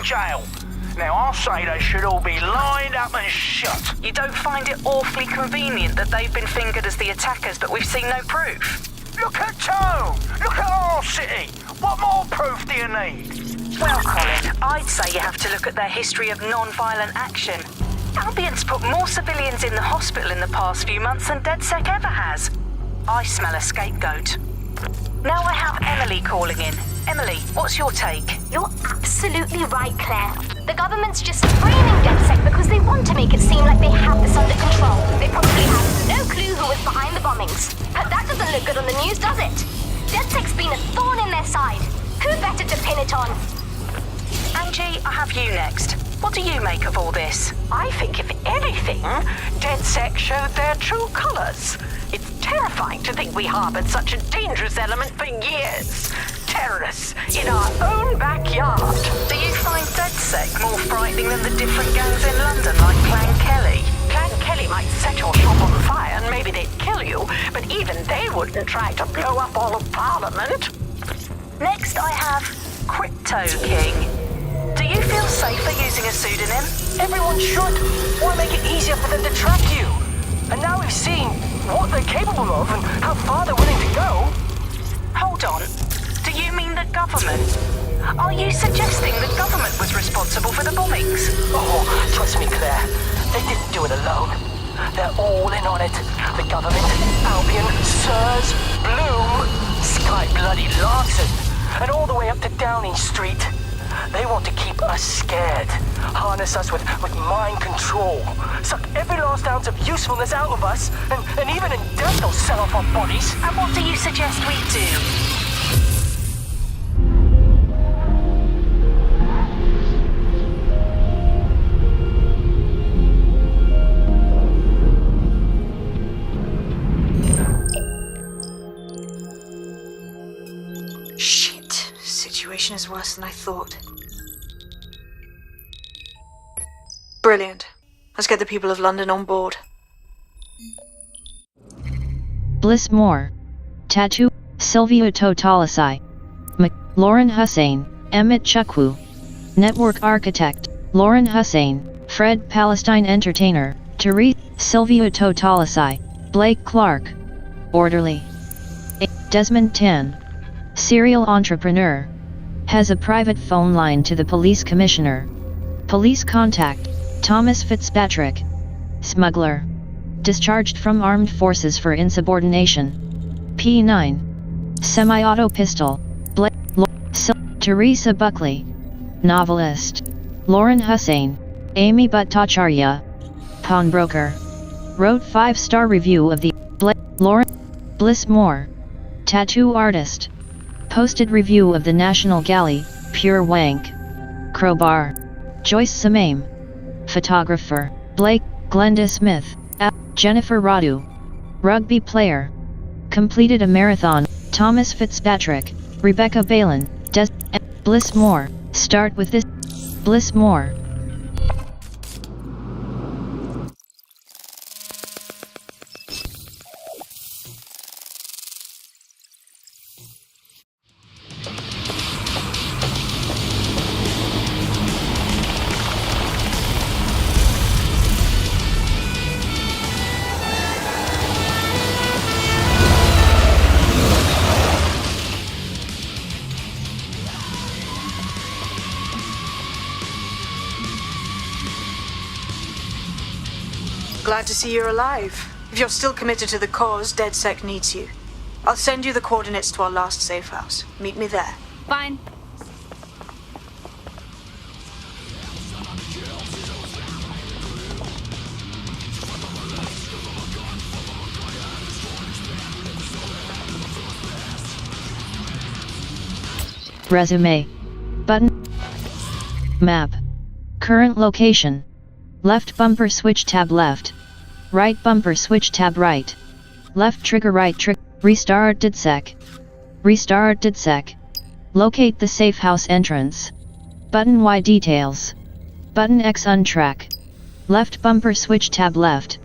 in jail. Now I say they should all be lined up and shot. You don't find it awfully convenient that they've been fingered as the attackers, but we've seen no proof? Look at Tone! Look at our city! What more proof do you need? Well, Colin, I'd say you have to look at their history of non-violent action. Albion's put more civilians in the hospital in the past few months than DedSec ever has. I smell a scapegoat. Now I have Emily calling in. Emily, what's your take? You're absolutely right, Claire. The government's just framing DedSec because they want to make it seem like they have this under control. They probably have no clue who was behind the bombings. But that doesn't look good on the news, does it? DedSec's been a thorn in their side. Who better to pin it on? Angie, I have you next. What do you make of all this? I think, if anything, DedSec showed their true colors. It's terrifying to think we harbored such a dangerous element for years. Terrorists in our own backyard. Do you find DedSec more frightening than the different gangs in London, like Clan Kelley? Clan Kelley might set your shop on fire and maybe they'd kill you, but even they wouldn't try to blow up all of Parliament. Next I have Crypto King. Do you feel safer using a pseudonym? Everyone should. Why make it easier for them to track you? And now we've seen what they're capable of and how far they're willing to go. Hold on. Do you mean the government? Are you suggesting the government was responsible for the bombings? Oh, trust me, Claire. They didn't do it alone. They're all in on it. The government, Albion, Sirs, Bloom, Sky Bloody Larson, and all the way up to Downing Street. They want to keep us scared, harness us with mind control, suck every last ounce of usefulness out of us, and even in death they'll sell off our bodies. And what do you suggest we do? Shit. Situation is worse than I thought. Brilliant. Let's get the people of London on board. Bliss Moore. Tattoo, Sylvia Totalasai. Lauren Hussein, Emmett Chukwu. Network Architect, Lauren Hussein, Fred Palestine Entertainer, Therese, Sylvia Totalasai, Blake Clark. Orderly. Desmond Tan. Serial entrepreneur. Has a private phone line to the police commissioner. Police contact, Thomas Fitzpatrick. Smuggler. Discharged from armed forces for insubordination. P9. Semi-auto pistol. Teresa Buckley. Novelist. Lauren Hussein. Amy Bhattacharya. Pawnbroker. Wrote 5-star review of the Lauren. Bliss Moore. Tattoo artist. Posted review of the National Galley, Pure Wank. Crowbar. Joyce Samaim. Photographer, Blake, Glenda Smith. Jennifer Radu. Rugby player. Completed a marathon, Thomas Fitzpatrick, Rebecca Balin, Bliss Moore. Start with this. Bliss Moore. Glad to see you're alive. If you're still committed to the cause, DedSec needs you. I'll send you the coordinates to our last safe house. Meet me there. Fine. Resume. Button. Map. Current location. Left bumper switch tab left. Right bumper switch tab right. Left trigger right trigger. Restart DedSec. Restart DedSec. Locate the safe house entrance. Button Y details. Button X untrack. Left bumper switch tab left.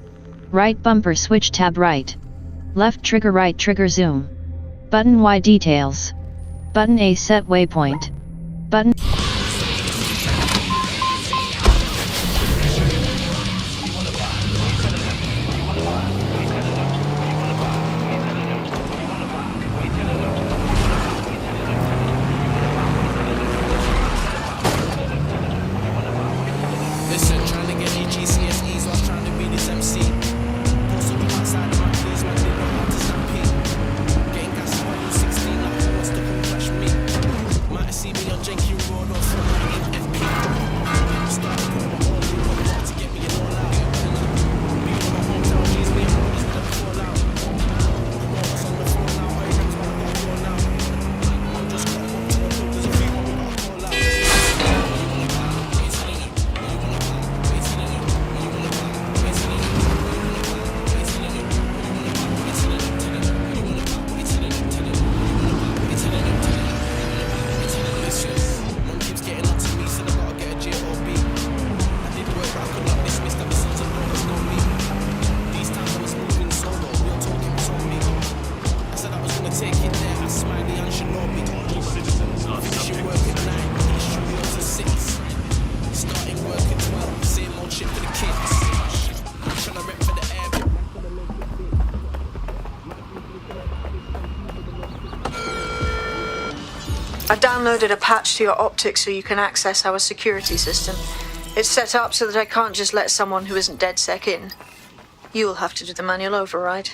Right bumper switch tab right. Left trigger zoom. Button Y details. Button A set waypoint. Button I downloaded a patch to your optics so you can access our security system. It's set up so that I can't just let someone who isn't DedSec in. You'll have to do the manual override.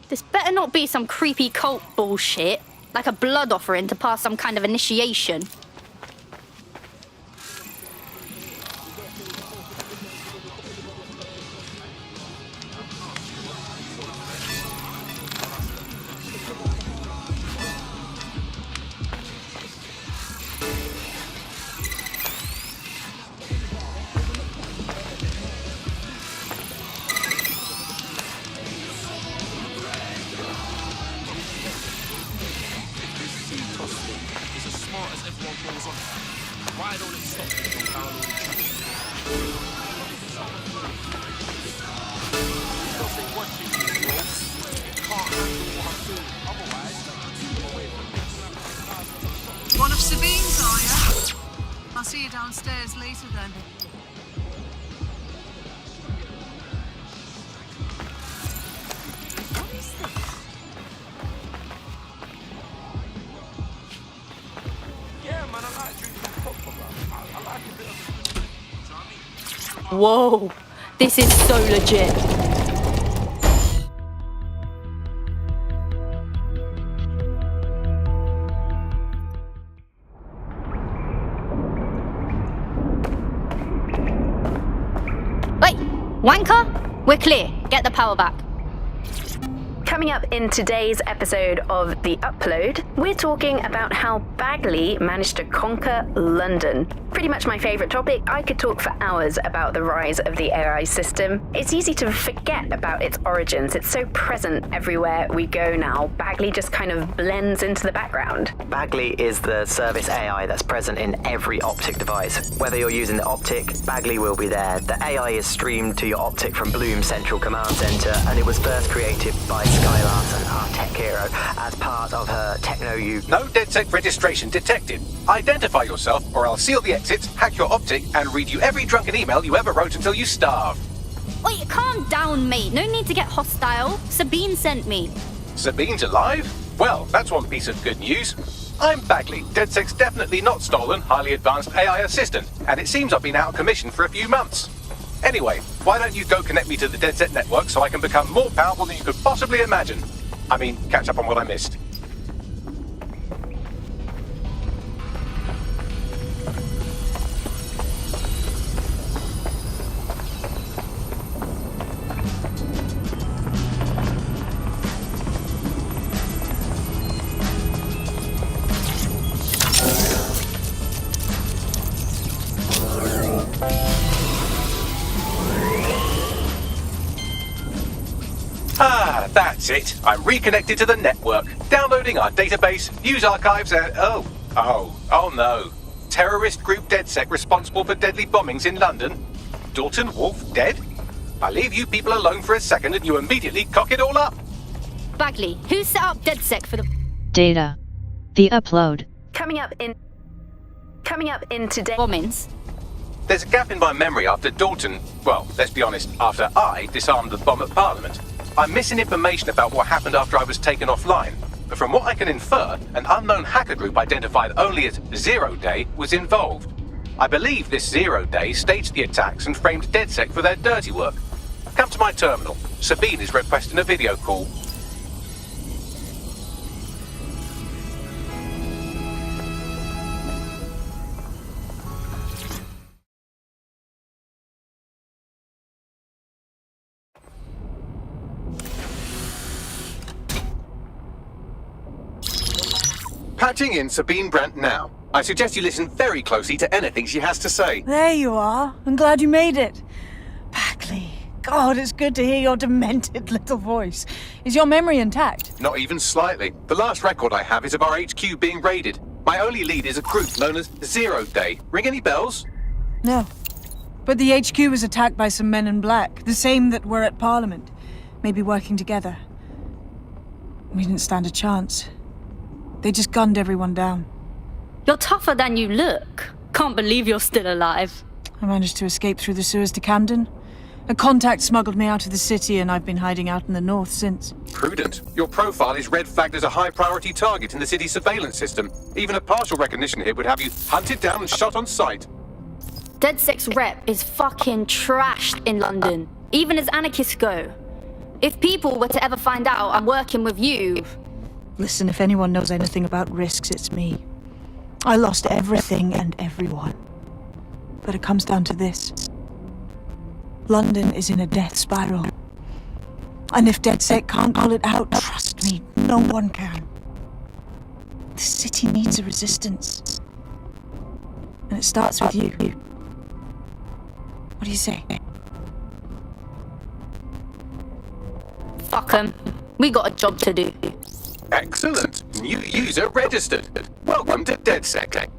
This better not be some creepy cult bullshit, like a blood offering to pass some kind of initiation. One of Sabine's, are you? I'll see you downstairs later then. What is this? Yeah, man, I like drinking proper, bro. I like a bit of... Whoa, this is so legit. Wait, wanker? We're clear. Get the power back. Coming up in today's episode of The Upload, we're talking about how Bagley managed to conquer London. Pretty much my favourite topic. I could talk for hours about the rise of the AI system. It's easy to forget about its origins. It's so present everywhere we go now. Bagley just kind of blends into the background. Bagley is the service AI that's present in every optic device. Whether you're using the optic, Bagley will be there. The AI is streamed to your optic from Bloom's central command center, and it was first created by Sky Larson, our tech hero, as part of her Techno-U. No DedSec registration detected. Identify yourself, or I'll seal the exits, hack your optic, and read you every drunken email you ever wrote until you starve. Wait, calm down, mate. No need to get hostile. Sabine sent me. Sabine's alive? Well, that's one piece of good news. I'm Bagley, DedSec's definitely not stolen, highly advanced AI assistant, and it seems I've been out of commission for a few months. Anyway, why don't you go connect me to the DedSec network so I can become more powerful than you could possibly imagine? I mean, catch up on what I missed. That's it. I'm reconnected to the network, downloading our database, news archives, and oh no. Terrorist group DedSec responsible for deadly bombings in London? Dalton, Wolfe, dead? I leave you people alone for a second and you immediately cock it all up. Bagley, who set up DedSec for the... Data. The Upload. Coming up in today... bombings? There's a gap in my memory after Dalton, well, let's be honest, after I disarmed the bomb at Parliament. I'm missing information about what happened after I was taken offline, but from what I can infer, an unknown hacker group identified only as Zero Day was involved. I believe this Zero Day staged the attacks and framed DedSec for their dirty work. Come to my terminal. Sabine is requesting a video call. Patching in Sabine Brandt now. I suggest you listen very closely to anything she has to say. There you are. I'm glad you made it. Bagley. God, it's good to hear your demented little voice. Is your memory intact? Not even slightly. The last record I have is of our HQ being raided. My only lead is a group known as Zero Day. Ring any bells? No. But the HQ was attacked by some men in black, the same that were at Parliament. Maybe working together. We didn't stand a chance. They just gunned everyone down. You're tougher than you look. Can't believe you're still alive. I managed to escape through the sewers to Camden. A contact smuggled me out of the city, and I've been hiding out in the north since. Prudent. Your profile is red flagged as a high-priority target in the city's surveillance system. Even a partial recognition hit would have you hunted down and shot on sight. DedSec's rep is fucking trashed in London, even as anarchists go. If people were to ever find out I'm working with you... Listen, if anyone knows anything about risks, it's me. I lost everything and everyone. But it comes down to this. London is in a death spiral. And if DedSec can't call it out, trust me, no one can. The city needs a resistance. And it starts with you. What do you say? Fuck 'em. We got a job to do. Excellent. New user registered. Welcome to DedSec.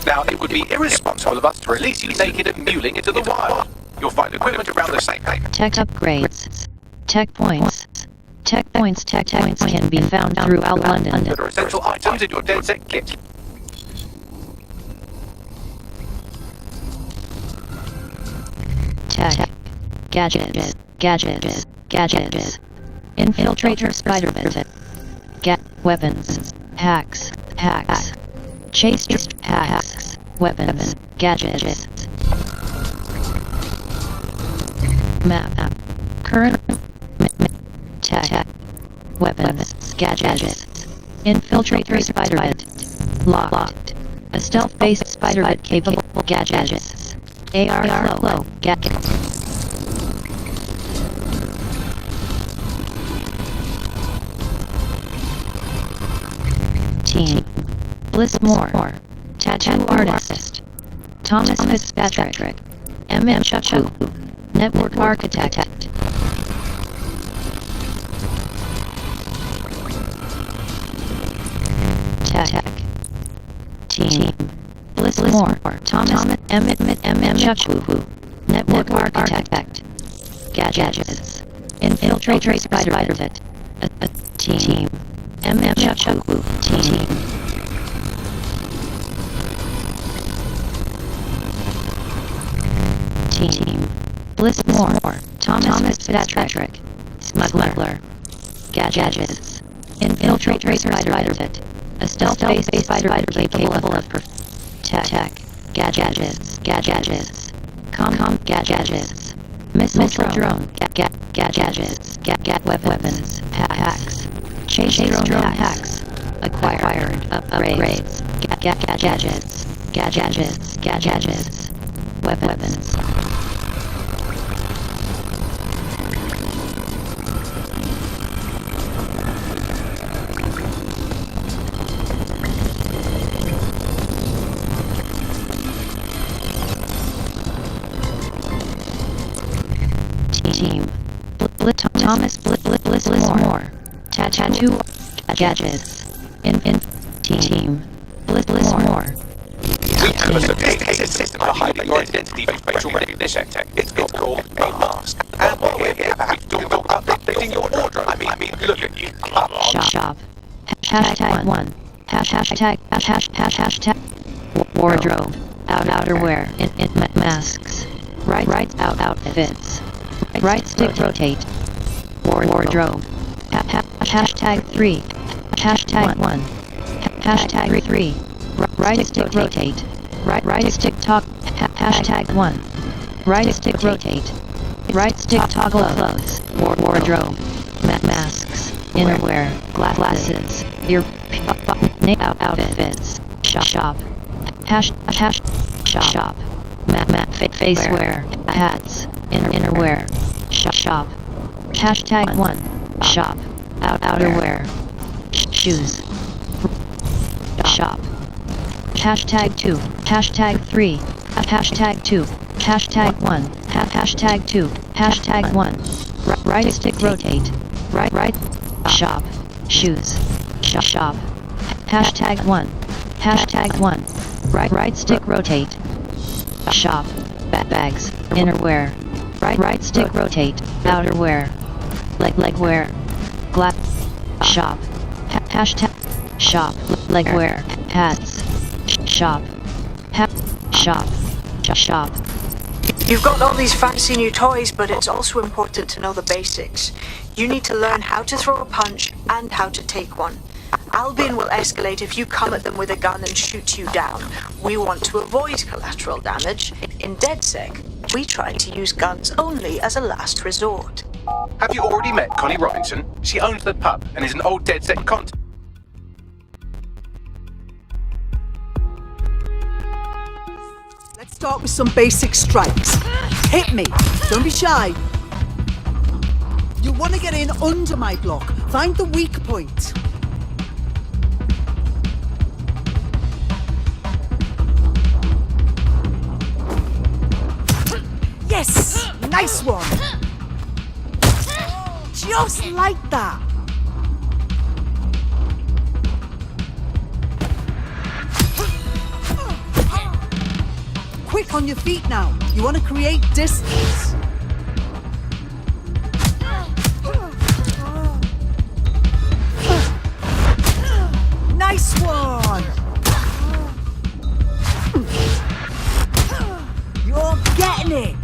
Now, it would be irresponsible of us to release you naked and mewling into the wild. You'll find equipment around the site. Tech upgrades. Tech points. Tech points can be found throughout London. There are essential items in your DedSec kit. Tech. Gadgets. Infiltrator Spider-Bit. Weapons. Hacks. Chase hacks. Weapons. Gadgets. Map. Current. Tech. Weapons. Gadgets. Infiltrator Spider-Bit. Locked. A stealth-based Spider-Bit capable gadgets. AR flow. Team. Bliss Moore. Tattoo Artist. Thomas Fitzpatrick. MM Chachu. Network Architect. Tech. Team. Bliss Moore. Thomas MM Chachu. Network Architect. Gadgets. Infiltrator Spider-Bit. Team. MM Chachu. Team. Team. Bliss Moore. Thomas Fitzpatrick. Smuggler. Gadgets. Infiltrator Spider-Bit. A stealth-based Spider-Bit capable of Tech. Gadgets. Com gadgets. Missile drone. Gadgets. Weapons. Hacks. Chase drone hacks. Acquired. Upgrades. Gadgets. Weapons. Team. Thomas Bliss Moore. Tattoo gadgets. Team. Bliss Moore. We have a sophisticated system for hiding your identity with facial recognition tech. It's called a mask. And while we're here, perhaps talk about updating your wardrobe. I mean, look at you. Shop. Hashtag 1. Hashtag. Wardrobe. Outerwear. In masks. Right outfits. Right stick rotate. Wardrobe. Hashtag 3. Hashtag 1. Hashtag 3. Right stick rotate. Right stick talk. Hashtag 1. Right stick rotate. Right stick toggle clothes. Wardrobe. Masks. Innerwear. Glasses. Ear. Outfits. Shop. Shop. Face wear. Hats. Innerwear. Shop. Hashtag 1. Shop. Outerwear. Shoes. Shop. Hashtag 2. Hashtag 3. Hashtag 2. Hashtag 1. Hashtag 2. Hashtag 1. Right stick rotate. Right. Shop. Shoes. Shop. Hashtag 1. Hashtag 1. Right stick rotate. Shop. Bags. Innerwear. Right stick rotate. Outerwear. Legwear. Glass. Shop. Hashtag. Shop. Legwear. Hats. Shop. Shop. Shop. You've got all these fancy new toys, but it's also important to know the basics. You need to learn how to throw a punch and how to take one. Albion will escalate if you come at them with a gun and shoot you down. We want to avoid collateral damage. In DedSec, we try to use guns only as a last resort. Have you already met Connie Robinson? She owns the pub and is an old DedSec contact. Let's start with some basic strikes. Hit me. Don't be shy. You want to get in under my block. Find the weak point. Yes! Nice one! Just like that. Quick on your feet now. You want to create distance. Nice one! You're getting it!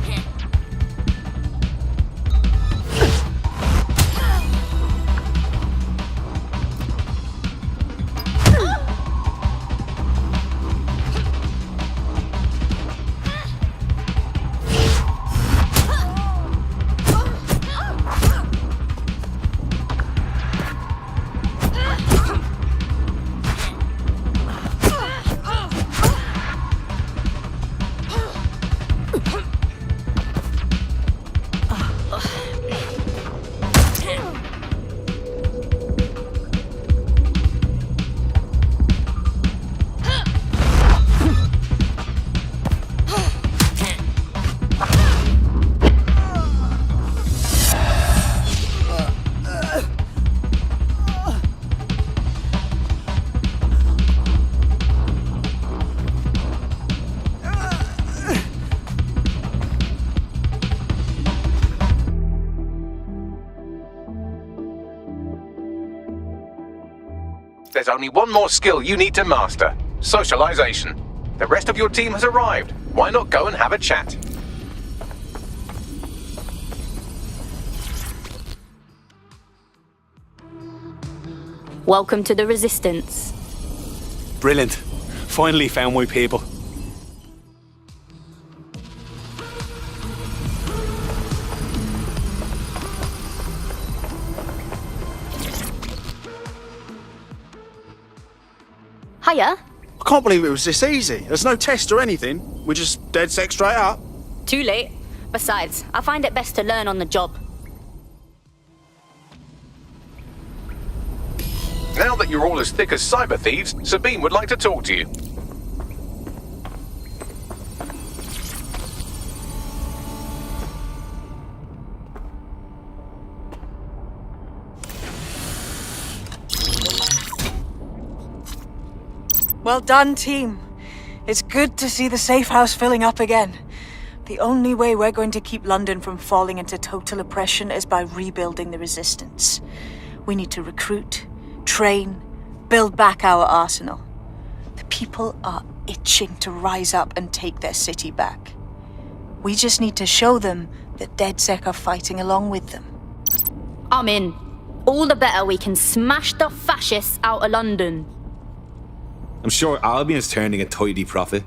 There's only one more skill you need to master. Socialization. The rest of your team has arrived. Why not go and have a chat? Welcome to the Resistance. Brilliant. Finally found my people. Hiya. I can't believe it was this easy. There's no test or anything. We're just DedSec straight up. Too late. Besides, I find it best to learn on the job. Now that you're all as thick as cyber thieves, Sabine would like to talk to you. Well done, team. It's good to see the safe house filling up again. The only way we're going to keep London from falling into total oppression is by rebuilding the resistance. We need to recruit, train, build back our arsenal. The people are itching to rise up and take their city back. We just need to show them that DedSec are fighting along with them. I'm in. All the better we can smash the fascists out of London. I'm sure Albion's turning a tidy profit.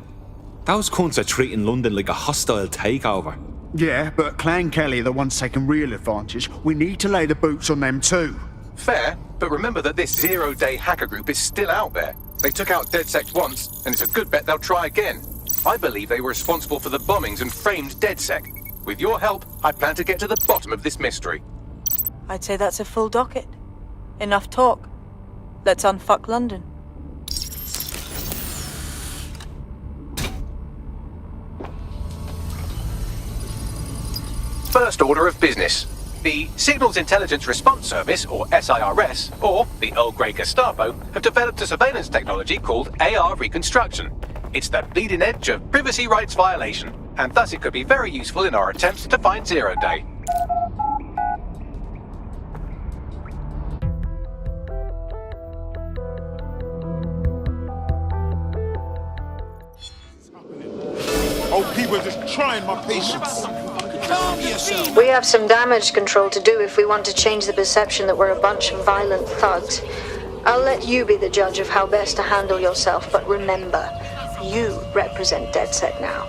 Those cunts are treating London like a hostile takeover. Yeah, but Clan Kelley are the ones taking real advantage. We need to lay the boots on them too. Fair, but remember that this zero-day hacker group is still out there. They took out DedSec once, and it's a good bet they'll try again. I believe they were responsible for the bombings and framed DedSec. With your help, I plan to get to the bottom of this mystery. I'd say that's a full docket. Enough talk. Let's unfuck London. First order of business. The Signals Intelligence Response Service, or SIRS, or the Earl Grey Gestapo, have developed a surveillance technology called AR Reconstruction. It's the bleeding edge of privacy rights violation, and thus it could be very useful in our attempts to find Zero Day. people are just trying my patience. Calm yourself. We have some damage control to do if we want to change the perception that we're a bunch of violent thugs. I'll let you be the judge of how best to handle yourself, but remember, you represent DedSec now.